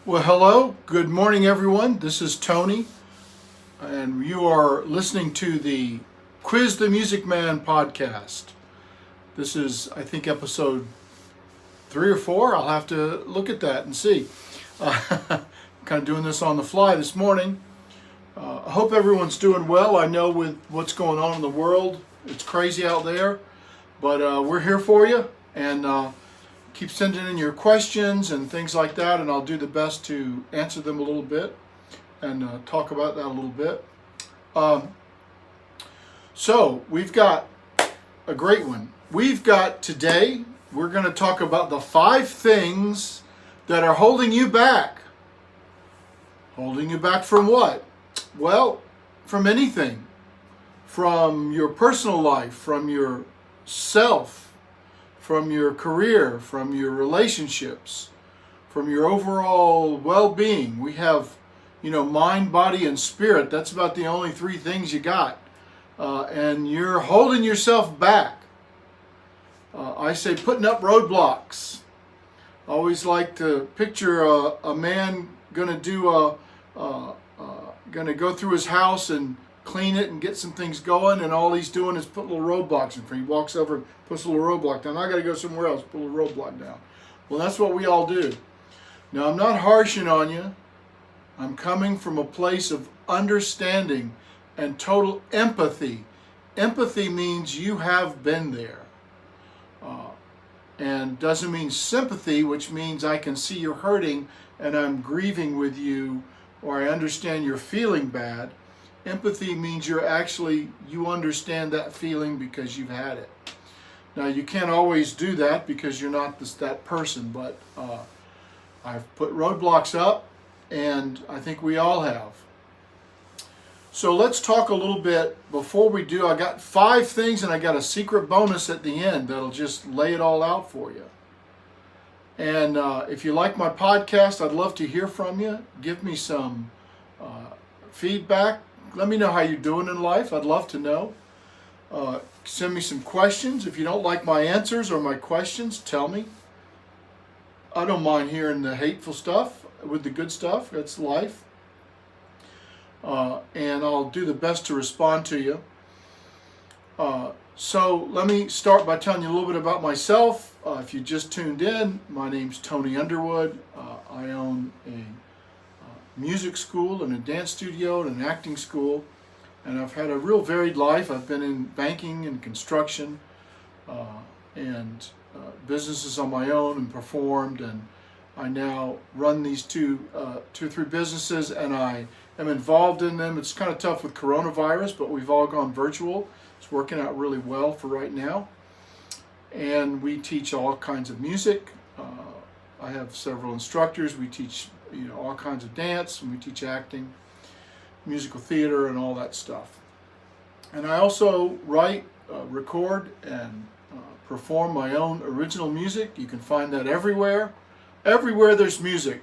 Well, hello. Good morning, everyone. This is Tony, and you are listening to the Quiz the Music Man podcast. This is, I think, episode 3 or 4. I'll have to look at that and see. Kind of doing this on the fly this morning. I hope everyone's doing well. I know with what's going on in the world, it's crazy out there, but we're here for you, and keep sending in your questions and things like that, and I'll do the best to answer them a little bit and talk about that a little bit. So we've got a great one. Today, we're going to talk about the 5 things that are holding you back. Holding you back from what? Well, from anything. From your personal life, from your self, from your career, from your relationships, from your overall well-being. We have, mind, body, and spirit. That's about the only 3 things you got. And you're holding yourself back. I say putting up roadblocks. I always like to picture a man gonna go through his house and clean it and get some things going, and all he's doing is put little roadblocks in front. He walks over and puts a little roadblock down. I got to go somewhere else, put a little roadblock down. Well, that's what we all do. Now, I'm not harshing on you. I'm coming from a place of understanding and total empathy. Empathy means you have been there. And doesn't mean sympathy, which means I can see you're hurting and I'm grieving with you, or I understand you're feeling bad. Empathy means you understand that feeling because you've had it. Now, you can't always do that because you're not that person, but I've put roadblocks up, and I think we all have. So let's talk a little bit. Before we do, I got 5 things, and I got a secret bonus at the end that'll just lay it all out for you. And if you like my podcast, I'd love to hear from you. Give me some feedback. Let me know how you're doing in life. I'd love to know. Send me some questions. If you don't like my answers or my questions, tell me. I don't mind hearing the hateful stuff with the good stuff. That's life. And I'll do the best to respond to you. So let me start by telling you a little bit about myself. If you just tuned in, my name's Tony Underwood. I own a music school and a dance studio and an acting school, and I've had a real varied life. I've been in banking and construction and businesses on my own and performed, and I now run these two or three businesses, and I am involved in them. It's kind of tough with coronavirus, but we've all gone virtual. It's working out really well for right now, and we teach all kinds of music. I have several instructors. We teach all kinds of dance, and we teach acting, musical theater, and all that stuff. And I also write, record, and perform my own original music. You can find that everywhere. Everywhere there's music.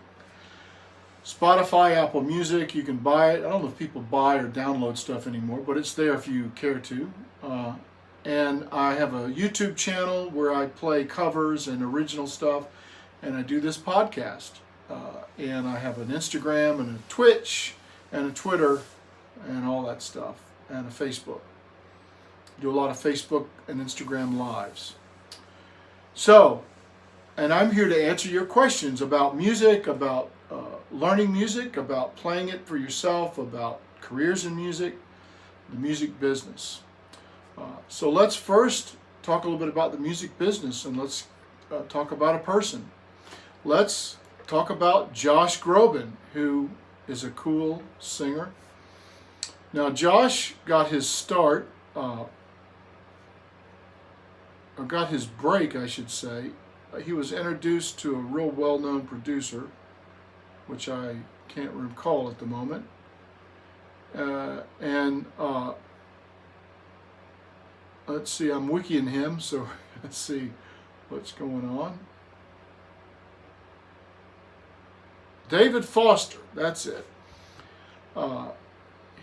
Spotify, Apple Music, you can buy it. I don't know if people buy or download stuff anymore, but it's there if you care to. And I have a YouTube channel where I play covers and original stuff, and I do this podcast. And I have an Instagram and a Twitch and a Twitter and all that stuff, and a Facebook. Do a lot of Facebook and Instagram lives. So, and I'm here to answer your questions about music, about learning music, about playing it for yourself, about careers in music, the music business. So let's first talk a little bit about the music business, and let's talk about a person. Let's talk about Josh Groban, who is a cool singer. Now, Josh got his start, or got his break, I should say. He was introduced to a real well-known producer, which I can't recall at the moment. Let's see, I'm wikiing him, so let's see what's going on. David Foster, that's it.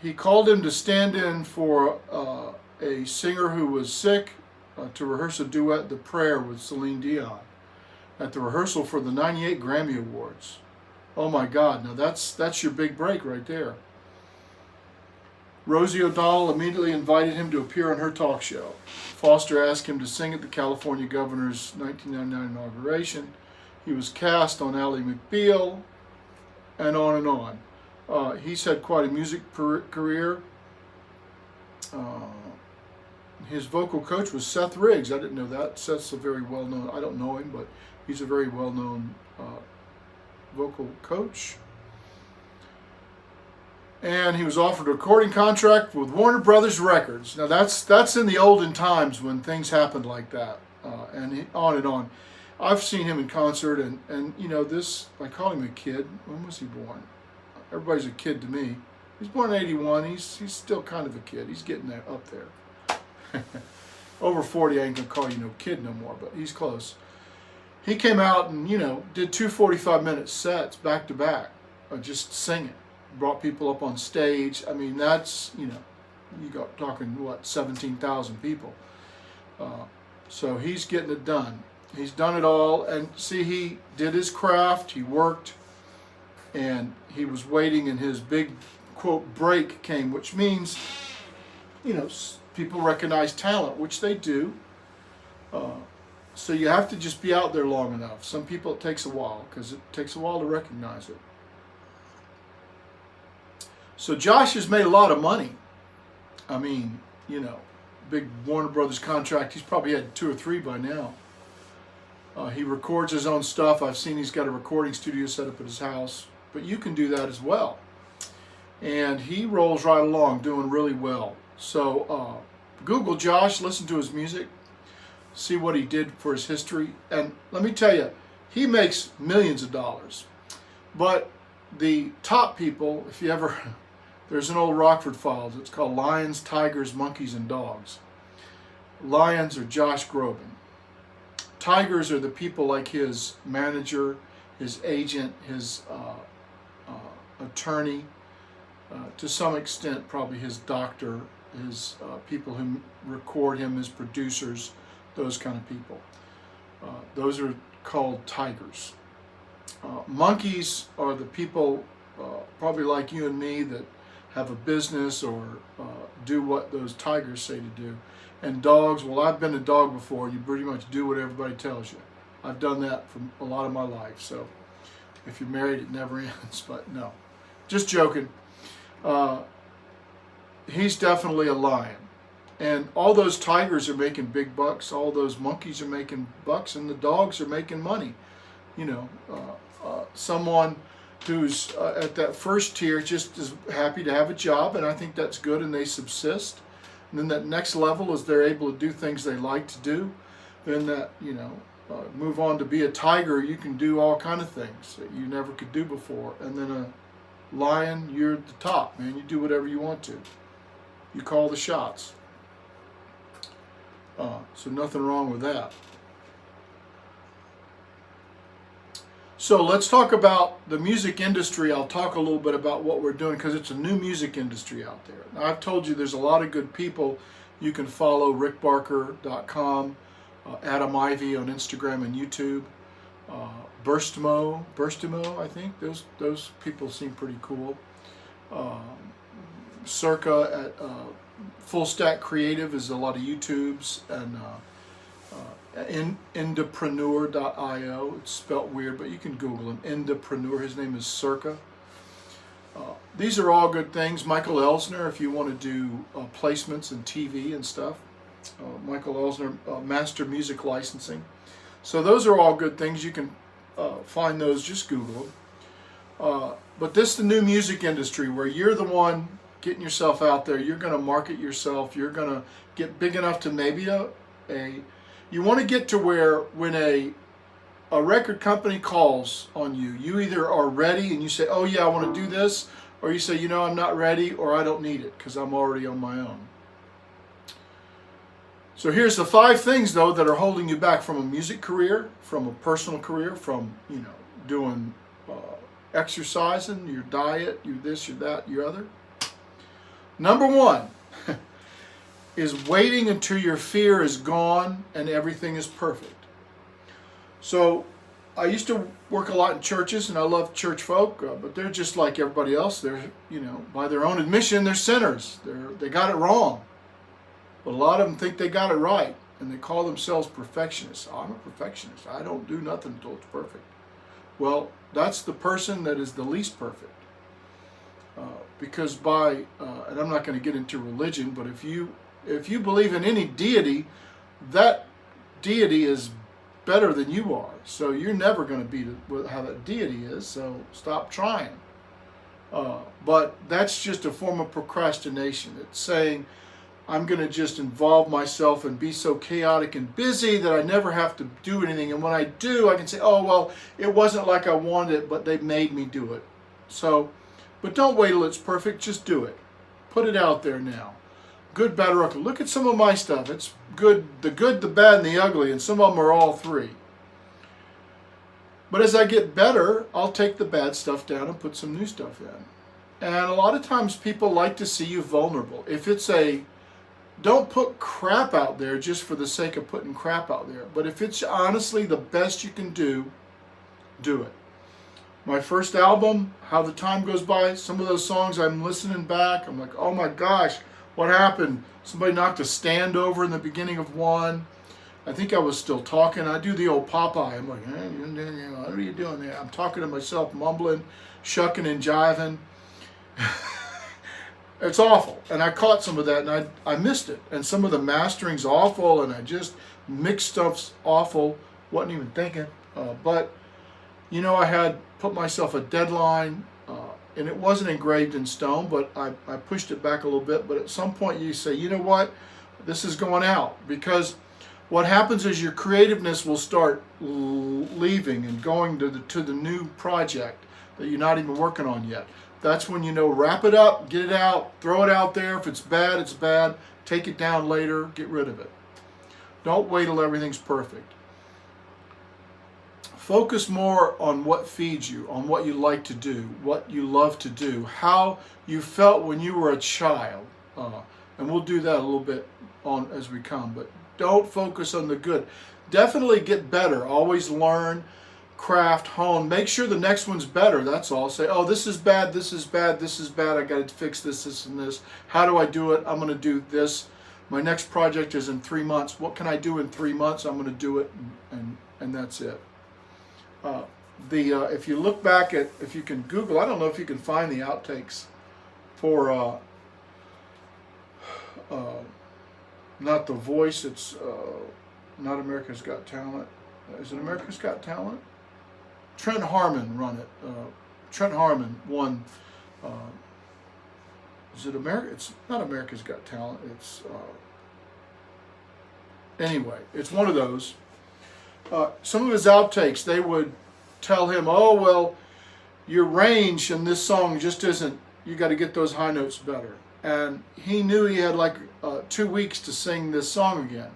He called him to stand in for a singer who was sick to rehearse a duet, The Prayer, with Celine Dion, at the rehearsal for the '98 Grammy Awards. Oh my God, now that's your big break right there. Rosie O'Donnell immediately invited him to appear on her talk show. Foster asked him to sing at the California governor's 1999 inauguration. He was cast on Ally McBeal, and on and on. He's had quite a music career. His vocal coach was Seth Riggs. I didn't know that. Seth's a very well-known, I don't know him, but he's a very well-known vocal coach. And he was offered a recording contract with Warner Brothers Records. Now that's in the olden times when things happened like that, and on and on. I've seen him in concert, and you know this. I call him a kid. When was he born? Everybody's a kid to me. He's born in '81. He's still kind of a kid. He's getting there up there. Over 40, I ain't gonna call you no kid no more, but he's close. He came out and did 2 45-minute sets back to back, just singing. Brought people up on stage. I mean, that's, you got talking, what, 17,000 people. So he's getting it done. He's done it all. And see, he did his craft, he worked, and he was waiting, and his big, quote, break came, which means, people recognize talent, which they do. So you have to just be out there long enough. Some people, it takes a while, because it takes a while to recognize it. So Josh has made a lot of money. I mean, big Warner Brothers contract. He's probably had 2 or 3 by now. He records his own stuff. I've seen he's got a recording studio set up at his house. But you can do that as well. And he rolls right along, doing really well. So Google Josh, listen to his music, see what he did for his history. And let me tell you, he makes millions of dollars. But the top people, if you ever... There's an old Rockford Files. It's called Lions, Tigers, Monkeys, and Dogs. Lions are Josh Groban. Tigers are the people like his manager, his agent, his attorney, to some extent probably his doctor, his people who record him, his producers, those kind of people. Those are called tigers. Monkeys are the people probably like you and me that have a business or do what those tigers say to do. And dogs, well, I've been a dog before. You pretty much do what everybody tells you. I've done that for a lot of my life. So if you're married, it never ends. But no, just joking. He's definitely a lion. And all those tigers are making big bucks. All those monkeys are making bucks. And the dogs are making money. Someone who's at that first tier just is happy to have a job, and I think that's good, and they subsist. And then that next level is they're able to do things they like to do. Then that, move on to be a tiger, you can do all kind of things that you never could do before. And then a lion, you're at the top, man. You do whatever you want to. You call the shots. So nothing wrong with that. So let's talk about the music industry. I'll talk a little bit about what we're doing because it's a new music industry out there. Now, I've told you there's a lot of good people. You can follow rickbarker.com, Adam Ivy on Instagram and YouTube, Burstimo, I think. Those people seem pretty cool. Circa at Full Stack Creative is a lot of YouTubes, and Indapreneur.io. It's spelt weird, but you can Google him. Indapreneur. His name is Circa. These are all good things. Michael Elsner, if you want to do placements in TV and stuff. Michael Elsner, Master Music Licensing. So those are all good things. You can find those. Just Google them. But this is the new music industry where you're the one getting yourself out there. You're going to market yourself. You're going to get big enough to maybe you want to get to where when a record company calls on you, you either are ready and you say, oh yeah, I want to do this, or you say, I'm not ready, or I don't need it because I'm already on my own. So here's the 5 things though that are holding you back from a music career, from a personal career, from doing exercising, your diet, your this, your that, your other. Number 1 is waiting until your fear is gone and everything is perfect. So I used to work a lot in churches, and I love church folk, but they're just like everybody else. They're, by their own admission, they're sinners. They got it wrong. But a lot of them think they got it right, and they call themselves perfectionists. I'm a perfectionist. I don't do nothing until it's perfect. Well, that's the person that is the least perfect. Because and I'm not going to get into religion, but if you believe in any deity, that deity is better than you are. So you're never going to be how that deity is, so stop trying. But that's just a form of procrastination. It's saying, I'm going to just involve myself and be so chaotic and busy that I never have to do anything. And when I do, I can say, oh, well, it wasn't like I wanted it, but they made me do it. So, but don't wait till it's perfect. Just do it. Put it out there now. Good, bad, or ugly. Look at some of my stuff. It's good, the bad, and the ugly, and some of them are all three. But as I get better, I'll take the bad stuff down and put some new stuff in. And a lot of times people like to see you vulnerable. If it's don't put crap out there just for the sake of putting crap out there. But if it's honestly the best you can do, do it. My first album, How the Time Goes By, some of those songs I'm listening back, I'm like, oh my gosh, what happened? Somebody knocked a stand over in the beginning of one. I think I was still talking. I do the old Popeye. I'm like, hey, what are you doing there? I'm talking to myself, mumbling, shucking and jiving. It's awful. And I caught some of that, and I missed it. And some of the mastering's awful, and I just mixed stuff's awful. Wasn't even thinking. But, I had put myself a deadline, and it wasn't engraved in stone, but I pushed it back a little bit. But at some point you say, you know what? This is going out. Because what happens is your creativeness will start leaving and going to the new project that you're not even working on yet. That's when wrap it up, get it out, throw it out there. If it's bad, it's bad. Take it down later, get rid of it. Don't wait till everything's perfect. Focus more on what feeds you, on what you like to do, what you love to do, how you felt when you were a child. And we'll do that a little bit on as we come, but don't focus on the good. Definitely get better. Always learn, craft, hone. Make sure the next one's better. That's all. Say, oh, this is bad, this is bad, this is bad. I got to fix this, this, and this. How do I do it? I'm going to do this. My next project is in 3 months. What can I do in 3 months? I'm going to do it, and that's it. If you look back at, if you can Google, I don't know if you can find the outtakes for not The Voice. It's not America's Got Talent. Is it America's Got Talent? Trent Harmon run it. Trent Harmon won. Is it America? It's not America's Got Talent. It's anyway. It's one of those. Some of his outtakes, they would tell him, "Oh well, your range in this song just isn't. You got to get those high notes better." And he knew he had like 2 weeks to sing this song again.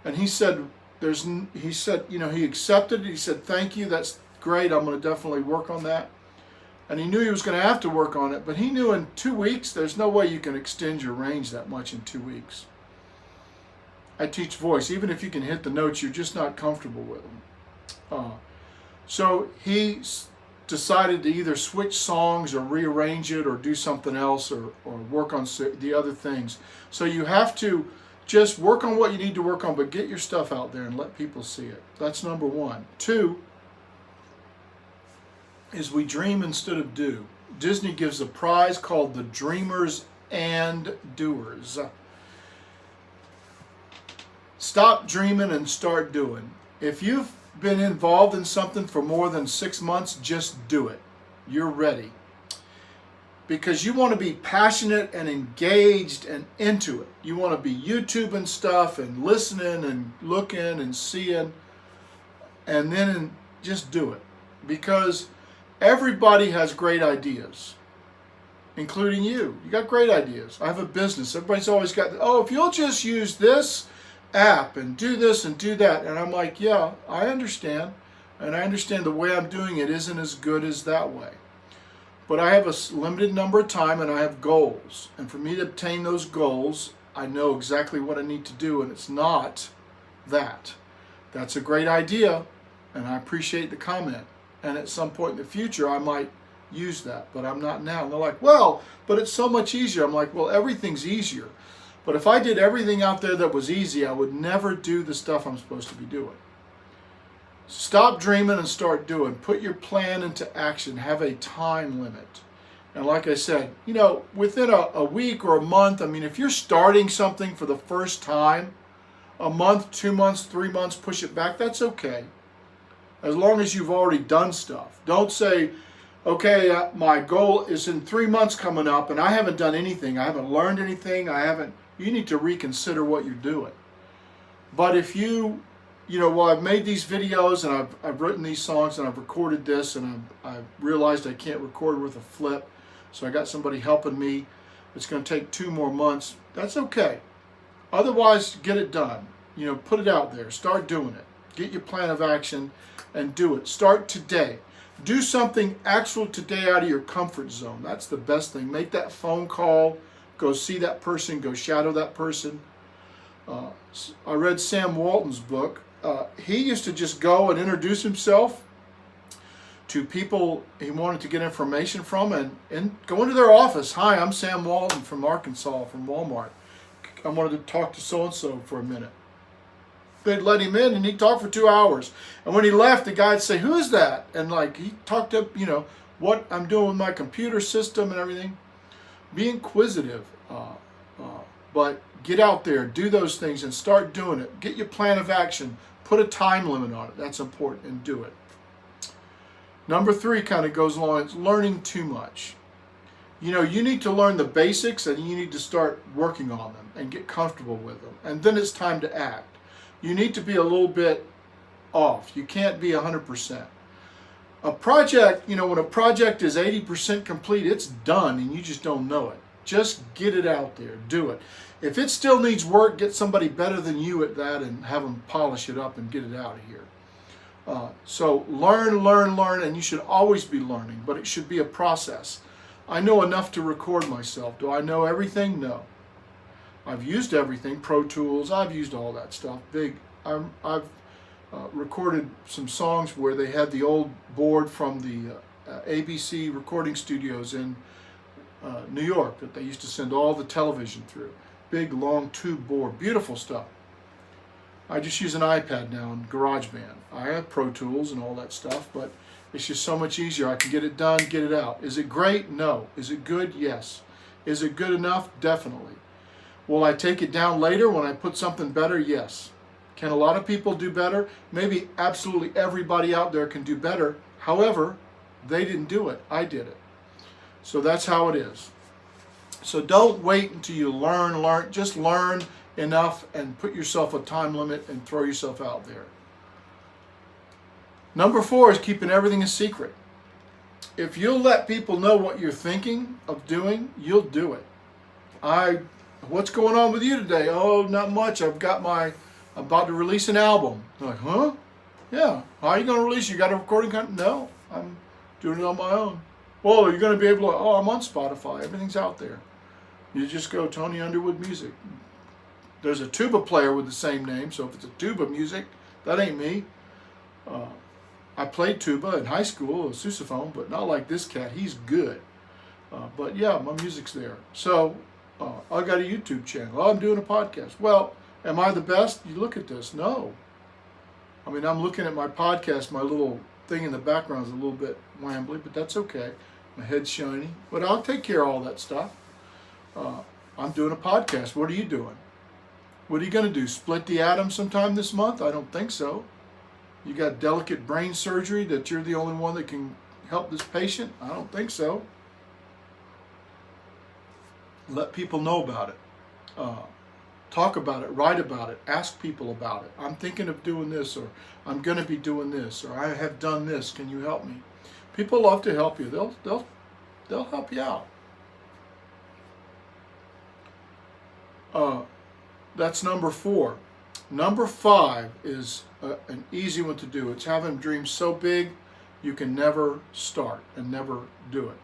And he said, he accepted it. He said, "Thank you. That's great. I'm going to definitely work on that." And he knew he was going to have to work on it, but he knew in 2 weeks, there's no way you can extend your range that much in 2 weeks. I teach voice. Even if you can hit the notes, you're just not comfortable with them. So he decided to either switch songs or rearrange it or do something else or work on the other things. So you have to just work on what you need to work on, but get your stuff out there and let people see it. That's number one. 2 is we dream instead of do. Disney gives a prize called the Dreamers and Doers. Stop dreaming and start doing. If you've been involved in something for more than 6 months, just do it. You're ready. Because you want to be passionate and engaged and into it. You want to be YouTubing stuff and listening and looking and seeing, and then just do it. Because everybody has great ideas, including you. You got great ideas. I have a business. Everybody's always got, oh, if you'll just use this app and do this and do that. And I'm like, yeah, I understand. And I understand the way I'm doing it isn't as good as that way. But I have a limited number of time and I have goals. And for me to obtain those goals, I know exactly what I need to do. And it's not that. That's a great idea. And I appreciate the comment. And at some point in the future, I might use that, but I'm not now. And they're like, well, but it's so much easier. I'm like, well, everything's easier. But if I did everything out there that was easy, I would never do the stuff I'm supposed to be doing. Stop dreaming and start doing. Put your plan into action. Have a time limit. And like I said, within a week or a month, I mean, if you're starting something for the first time, a month, 2 months, 3 months, push it back, that's okay. As long as you've already done stuff. Don't say, okay, my goal is in 3 months coming up and I haven't done anything. I haven't learned anything. You need to reconsider what you're doing. But if well, I've made these videos and I've written these songs and I've recorded this and I've realized I can't record with a flip. So I got somebody helping me. It's going to take 2 more months. That's okay. Otherwise, get it done. Put it out there. Start doing it. Get your plan of action and do it. Start today. Do something actual today out of your comfort zone. That's the best thing. Make that phone call. Go see that person. Go shadow that person. I read Sam Walton's book. He used to just go and introduce himself to people he wanted to get information from and go into their office. Hi, I'm Sam Walton from Arkansas, from Walmart. I wanted to talk to so-and-so for a minute. They'd let him in and he'd talk for 2 hours. And when he left, the guy'd say, who is that? And he talked up, what I'm doing with my computer system and everything. Be inquisitive. But get out there, do those things and start doing it. Get your plan of action. Put a time limit on it. That's important, and do it. Number 3 kind of goes along. It's learning too much. You need to learn the basics and you need to start working on them and get comfortable with them. And then it's time to act. You need to be a little bit off. You can't be 100%. A project, when a project is 80% complete, it's done and you just don't know it. Just get it out there. Do it. If it still needs work, get somebody better than you at that and have them polish it up and get it out of here. So learn, and you should always be learning, but it should be a process. I know enough to record myself. Do I know everything? No. I've used everything, Pro Tools, I've used all that stuff. I've recorded some songs where they had the old board from the ABC recording studios in New York that they used to send all the television through. Big, long tube board, beautiful stuff. I just use an iPad now in GarageBand. I have Pro Tools and all that stuff, but it's just so much easier. I can get it done, get it out. Is it great? No. Is it good? Yes. Is it good enough? Definitely. Will I take it down later when I put something better? Yes. Can a lot of people do better? Maybe absolutely everybody out there can do better. However, they didn't do it. I did it. So that's how it is. So don't wait until you learn. Just learn enough and put yourself a time limit and throw yourself out there. Number 4 is keeping everything a secret. If you'll let people know what you're thinking of doing, you'll do it. What's going on with you today? Oh, not much. I'm about to release an album. They're like, huh? Yeah. How are you going to release it? You got a recording company? No, I'm doing it on my own. Well, you're going to be able to, I'm on Spotify. Everything's out there. You just go Tony Underwood Music. There's a tuba player with the same name, so if it's a tuba music, that ain't me. I played tuba in high school, a sousaphone, but not like this cat. He's good. But yeah, my music's there. So I got a YouTube channel. Oh, I'm doing a podcast. Well, am I the best? You look at this. No. I mean, I'm looking at my podcast. My little thing in the background is a little bit wambly, but that's okay. My head's shiny. But I'll take care of all that stuff. I'm doing a podcast. What are you doing? What are you going to do? Split the atom sometime this month? I don't think so. You got delicate brain surgery that you're the only one that can help this patient? I don't think so. Let people know about it. Talk about it, write about it, ask people about it. I'm thinking of doing this, or I'm going to be doing this, or I have done this. Can you help me? People love to help you. They'll help you out. That's number 4. Number 5 is an easy one to do. It's having dreams so big you can never start and never do it.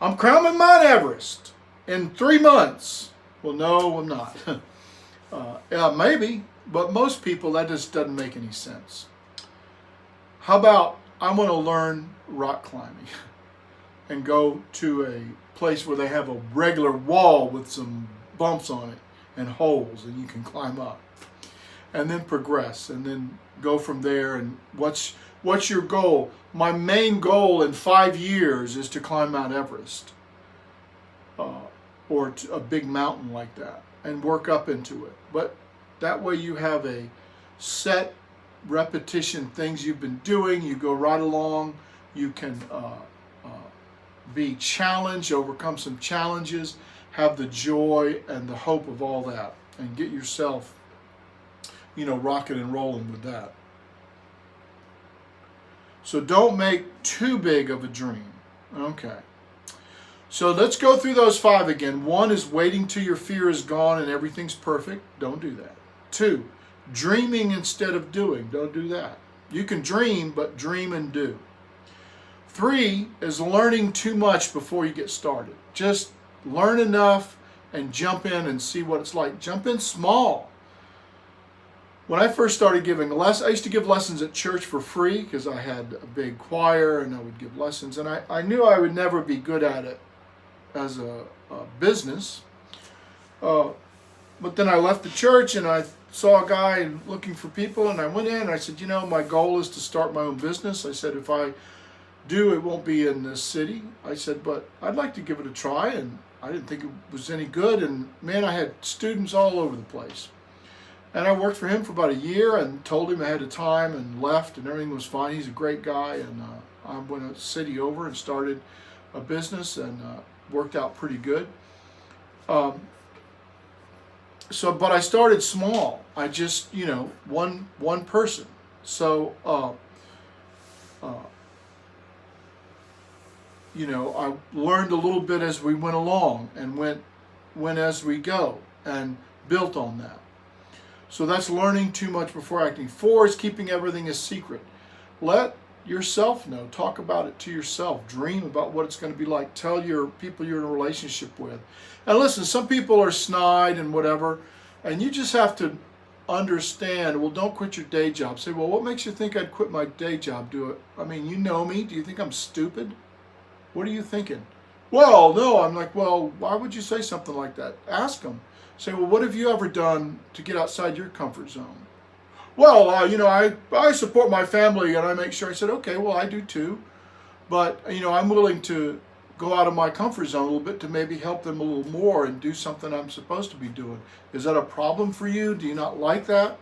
I'm climbing Mount Everest in 3 months. Well, no, I'm not. Yeah, maybe, but most people, that just doesn't make any sense. How about I want to learn rock climbing and go to a place where they have a regular wall with some bumps on it and holes and you can climb up, and then progress and then go from there. And what's your goal? My main goal in 5 years is to climb Mount Everest, or a big mountain like that, and work up into it. But that way you have a set repetition, things you've been doing, you go right along, you can be challenged, overcome some challenges, have the joy and the hope of all that, and get yourself, rocking and rolling with that. So don't make too big of a dream. Okay. So let's go through those 5 again. 1 is waiting till your fear is gone and everything's perfect. Don't do that. 2, dreaming instead of doing. Don't do that. You can dream, but dream and do. 3 is learning too much before you get started. Just learn enough and jump in and see what it's like. Jump in small. When I first started giving lessons, I used to give lessons at church for free because I had a big choir and I would give lessons. And I knew I would never be good at it as a business. But then I left the church and I saw a guy looking for people, and I went in and I said, my goal is to start my own business. I said, if I do, it won't be in this city. I said, but I'd like to give it a try. And I didn't think it was any good. And man, I had students all over the place. And I worked for him for about a year and told him ahead of time and left, and everything was fine. He's a great guy. And I went a city over and started a business, and worked out pretty good. But I started small. I just, one person. So, I learned a little bit as we went along and went as we go and built on that. So that's learning too much before acting. 4 is keeping everything a secret. Let yourself know. Talk about it to yourself. Dream about what it's going to be like. Tell your people you're in a relationship with. And listen, some people are snide and whatever, and you just have to understand, well, don't quit your day job. Say, well, what makes you think I'd quit my day job? Do it. I mean, you know me. Do you think I'm stupid? What are you thinking? Well, no. I'm like, well, why would you say something like that? Ask them. Say, well, what have you ever done to get outside your comfort zone? Well, I support my family and I make sure. I said, okay, well, I do too. But, I'm willing to go out of my comfort zone a little bit to maybe help them a little more and do something I'm supposed to be doing. Is that a problem for you? Do you not like that?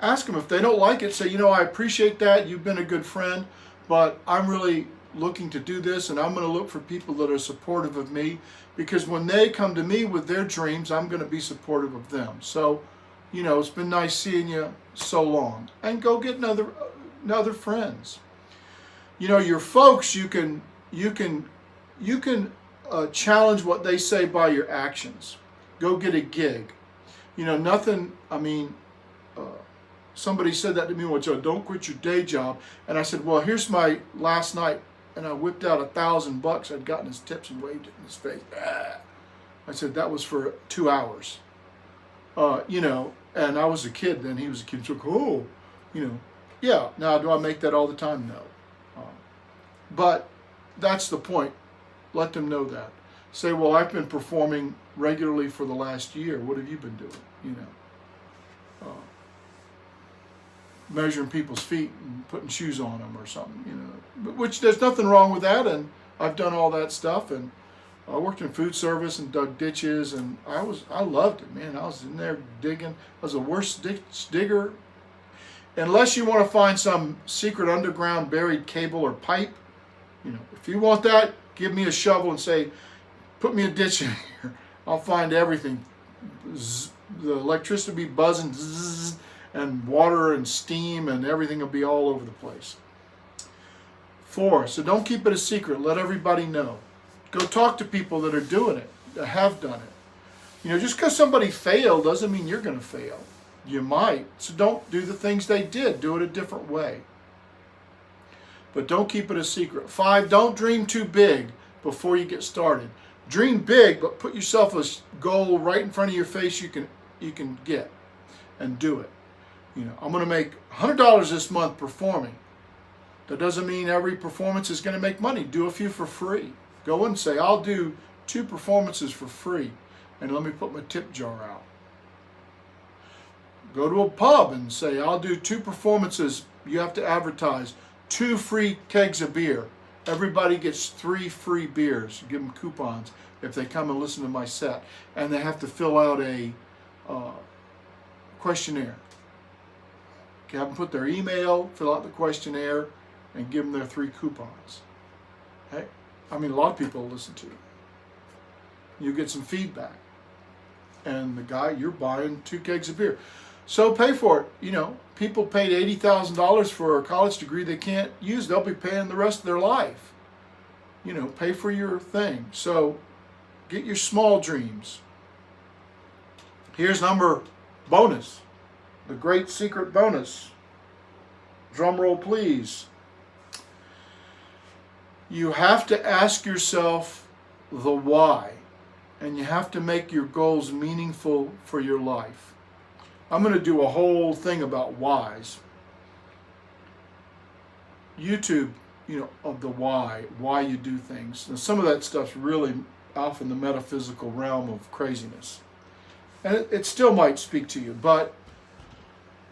Ask them. If they don't like it, say, I appreciate that. You've been a good friend, but I'm really looking to do this, and I'm going to look for people that are supportive of me, because when they come to me with their dreams, I'm going to be supportive of them. So, it's been nice seeing you so long, and go get another friends. Your folks, you can challenge what they say by your actions. Go get a gig. Somebody said that to me once, don't quit your day job. And I said, well, here's my last night. And I whipped out $1,000 I'd gotten his tips and waved it in his face. I said, that was for 2 hours. And I was a kid then. He was a kid. So, oh, yeah. Now, do I make that all the time? No. But that's the point. Let them know that. Say, well, I've been performing regularly for the last year. What have you been doing? Measuring people's feet and putting shoes on them or something, which there's nothing wrong with that. And I've done all that stuff, and I worked in food service and dug ditches, and I loved it, man. I was in there digging. I was the worst ditch digger. Unless you want to find some secret underground buried cable or pipe, if you want that, give me a shovel and say, put me a ditch in here. I'll find everything. The electricity will be buzzing, zzz, and water and steam and everything will be all over the place. 4, so don't keep it a secret. Let everybody know. Go talk to people that are doing it, that have done it. Just because somebody failed doesn't mean you're going to fail. You might. So don't do the things they did. Do it a different way. But don't keep it a secret. 5, don't dream too big before you get started. Dream big, but put yourself a goal right in front of your face you can get, and do it. I'm going to make $100 this month performing. That doesn't mean every performance is going to make money. Do a few for free. Go and say, I'll do 2 performances for free, and let me put my tip jar out. Go to a pub and say, I'll do 2 performances. You have to advertise 2 free kegs of beer. Everybody gets 3 free beers. Give them coupons if they come and listen to my set. And they have to fill out a questionnaire. Have them put their email, fill out the questionnaire, and give them their 3 coupons. Hey, I mean, a lot of people will listen to you. You get some feedback. And the guy, you're buying 2 kegs of beer. So pay for it. You know, people paid $80,000 for a college degree they can't use. They'll be paying the rest of their life. You know, pay for your thing. So get your small dreams. Here's number bonus. The great secret bonus. Drum roll, please. You have to ask yourself the why, and you have to make your goals meaningful for your life. I'm going to do a whole thing about whys. YouTube, you know, of the why you do things. Now, some of that stuff's really off in the metaphysical realm of craziness. And it still might speak to you, but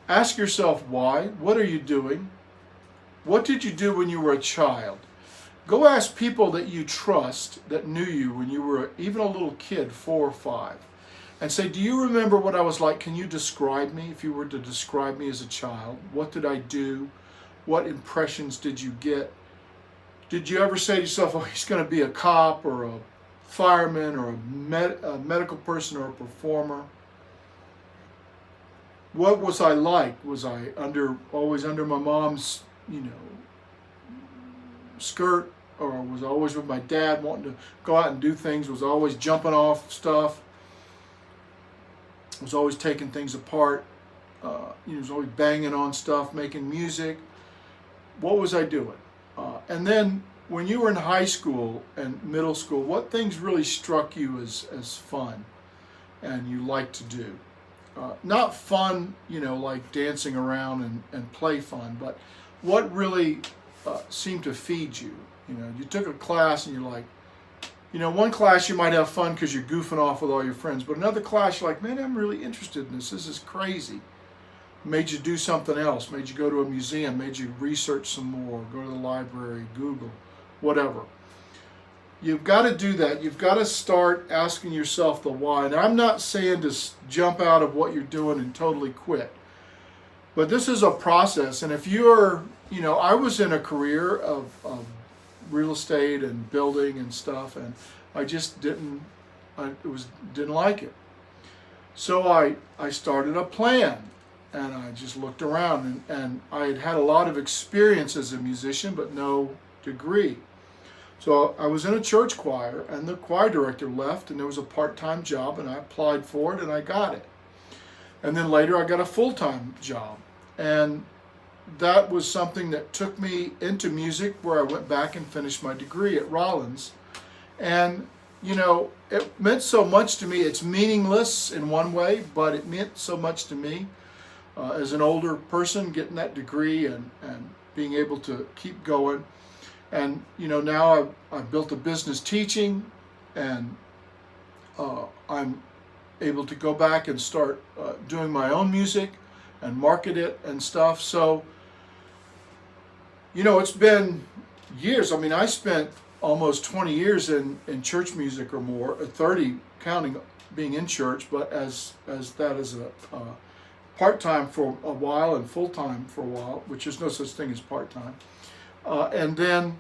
ask yourself why. What are you doing? What did you do when you were a child? Go ask people that you trust that knew you when you were even a little kid, 4 or 5, and say, do you remember what I was like? Can you describe me if you were to describe me as a child? What did I do? What impressions did you get? Did you ever say to yourself, oh, he's going to be a cop or a fireman or a medical person or a performer? What was I like? Was I always under my mom's, skirt, or was I always with my dad wanting to go out and do things? Was I always jumping off stuff? Was always taking things apart? Was always banging on stuff, making music. What was I doing? And then when you were in high school and middle school, what things really struck you as fun and you liked to do? Not fun, like dancing around and play fun, but what really seemed to feed you? You took a class and you're like, one class you might have fun because you're goofing off with all your friends, but another class you're like, man, I'm really interested in this. This is crazy. Made you do something else, made you go to a museum, made you research some more, go to the library, Google, whatever. You've got to do that. You've got to start asking yourself the why. And I'm not saying to jump out of what you're doing and totally quit. But this is a process. And if you're, I was in a career of real estate and building and stuff, and I just didn't like it. So I started a plan. And I just looked around, and I had a lot of experience as a musician, but no degree. So I was in a church choir, and the choir director left, and there was a part-time job, and I applied for it, and I got it. And then later I got a full-time job. And that was something that took me into music, where I went back and finished my degree at Rollins. And, it meant so much to me. It's meaningless in one way, but it meant so much to me. As an older person, getting that degree and being able to keep going. And, now I've built a business teaching, and I'm able to go back and start doing my own music and market it and stuff. So, it's been years. I mean, I spent almost 20 years in church music or more, 30 counting being in church, but as that as a part-time for a while and full-time for a while, which is no such thing as part-time. And then,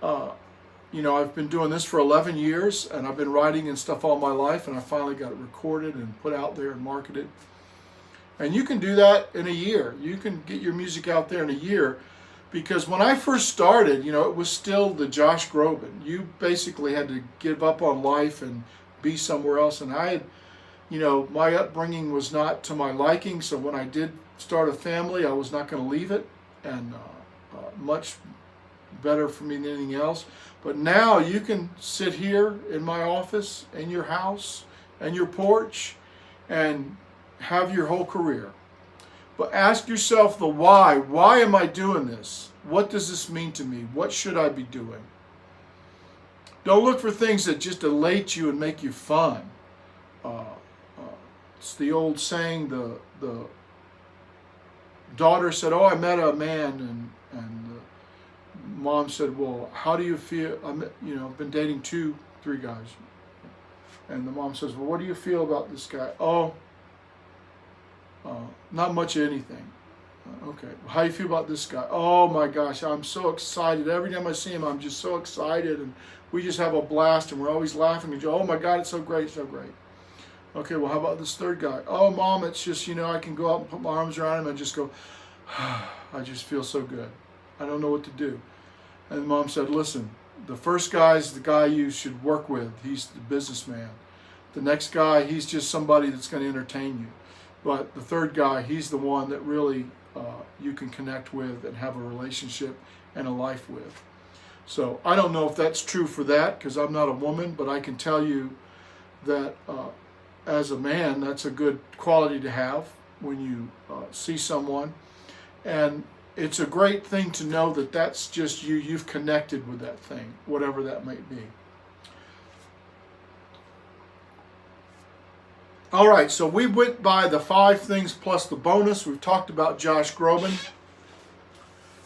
I've been doing this for 11 years, and I've been writing and stuff all my life, and I finally got it recorded and put out there and marketed. And you can do that in a year. You can get your music out there in a year, because when I first started, it was still the Josh Groban. You basically had to give up on life and be somewhere else, and I had my upbringing was not to my liking, so when I did start a family, I was not going to leave it, and much better for me than anything else. But now you can sit here in my office, in your house, and your porch, and have your whole career. But ask yourself the why. Why am I doing this? What does this mean to me? What should I be doing? Don't look for things that just elate you and make you fun. It's the old saying, the daughter said, "Oh, I met a man," and the mom said, "Well, how do you feel? I've been dating 2-3 guys." And the mom says, "Well, what do you feel about this guy?" "Oh, not much of anything." "Okay, well, how do you feel about this guy?" "Oh my gosh, I'm so excited. Every time I see him, I'm just so excited, and we just have a blast, and we're always laughing. And oh my God, it's so great, so great." "Okay, well, how about this third guy?" "Oh, Mom, it's just, I can go out and put my arms around him and just go, I just feel so good. I don't know what to do." And the mom said, "Listen, the first guy is the guy you should work with. He's the businessman. The next guy, he's just somebody that's going to entertain you. But the third guy, he's the one that really you can connect with and have a relationship and a life with." So I don't know if that's true for that, because I'm not a woman, but I can tell you that as a man, that's a good quality to have when you see someone. And it's a great thing to know that that's just you. You've connected with that thing, whatever that might be. All right, so we went by the 5 things plus the bonus. We've talked about Josh Groban.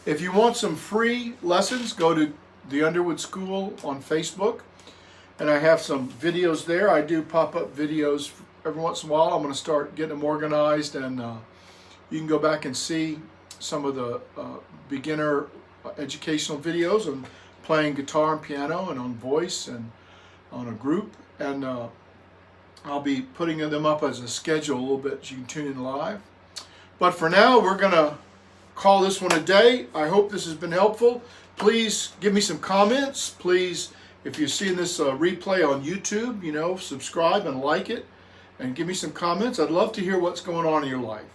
If you want some free lessons, go to the Underwood School on Facebook. And I have some videos there. I do pop-up videos every once in a while. I'm going to start getting them organized, and you can go back and see some of the beginner educational videos on playing guitar and piano and on voice and on a group. And I'll be putting them up as a schedule a little bit so you can tune in live. But for now, we're going to call this one a day. I hope this has been helpful. Please give me some comments. Please, if you're seeing this replay on YouTube, subscribe and like it, and give me some comments. I'd love to hear what's going on in your life.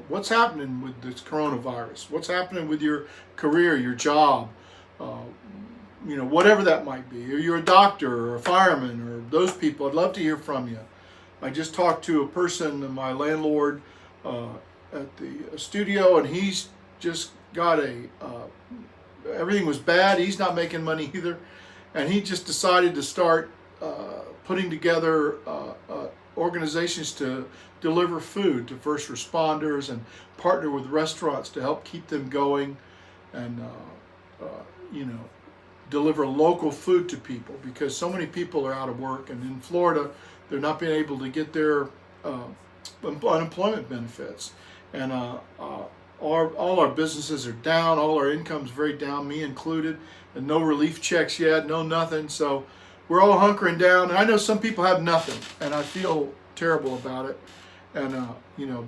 What's happening with this coronavirus? What's happening with your career, your job, whatever that might be. Or you're a doctor or a fireman or those people. I'd love to hear from you. I just talked to a person, my landlord, at the studio, and he's just got everything was bad. He's not making money either. And he just decided to start putting together organizations to deliver food to first responders and partner with restaurants to help keep them going, and deliver local food to people, because so many people are out of work, and in Florida they're not being able to get their unemployment benefits, and all our businesses are down. All our income's very down, me included, and no relief checks yet, no nothing. So we're all hunkering down, and I know some people have nothing, and I feel terrible about it. And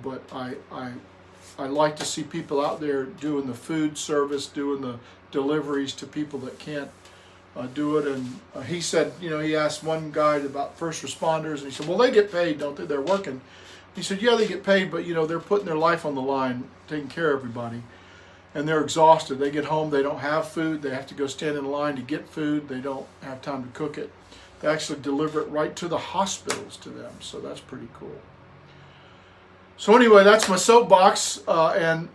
but I like to see people out there doing the food service, doing the deliveries to people that can't do it. And he said, he asked one guy about first responders, and he said, "Well, they get paid, don't they? They're working." He said, "Yeah, they get paid, but they're putting their life on the line, taking care of everybody, and they're exhausted. They get home, they don't have food. They have to go stand in line to get food. They don't have time to cook it. They actually deliver it right to the hospitals to them. So that's pretty cool." So anyway, that's my soapbox, and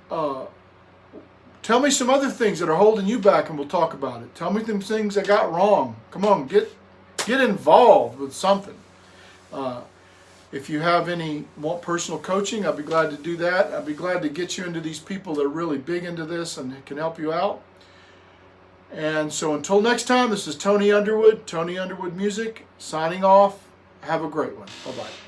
tell me some other things that are holding you back, and we'll talk about it. Tell me some things I got wrong. Come on, get involved with something. If you have want personal coaching, I'd be glad to do that. I'd be glad to get you into these people that are really big into this and can help you out. And so until next time, this is Tony Underwood, Tony Underwood Music, signing off. Have a great one. Bye-bye.